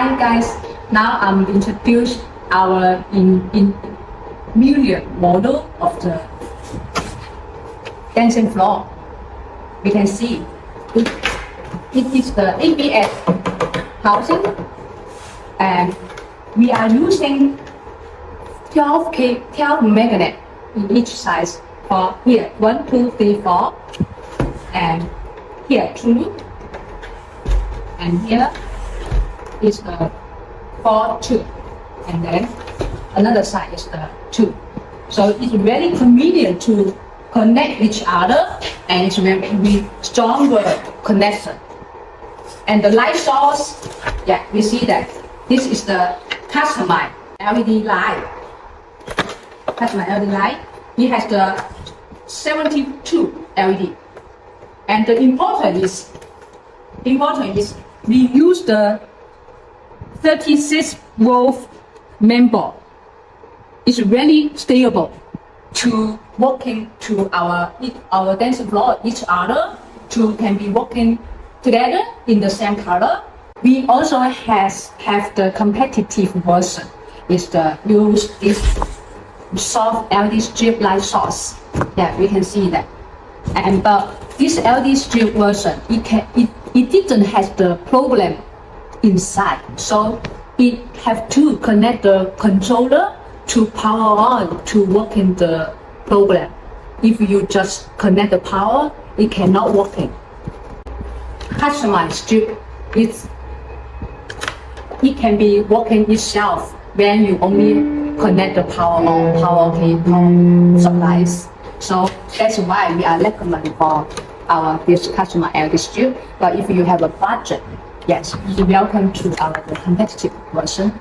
Hi guys, now I'm introduce our in million model of the dancing floor. We can see it is the ABS housing, and we are using 12 magnet in each size. For here 1, 2, 3, 4, and here 2, and here is the 4, 2, and then another side is the 2. So it's very convenient to connect each other, and it's very stronger connection. And the light source, yeah, we see that this is the customized LED light. Customized LED light. It has the 72 LED, and the important is we use the 36-volt main board. It's really stable to working to our dancing floor each other to can be working together in the same color. We also have the competitive version. Is the use this soft LED strip light source. Yeah, we can see that. And but this LED strip version, it didn't have the problem inside, so it have to connect the controller to power on to work in the program. If you just connect the power, it cannot working. Customized strip, it can be working itself when you only connect the power on, power supplies. So that's why we are recommending for this customer LED strip. But if you have a budget, yes, you're welcome to our competitive version.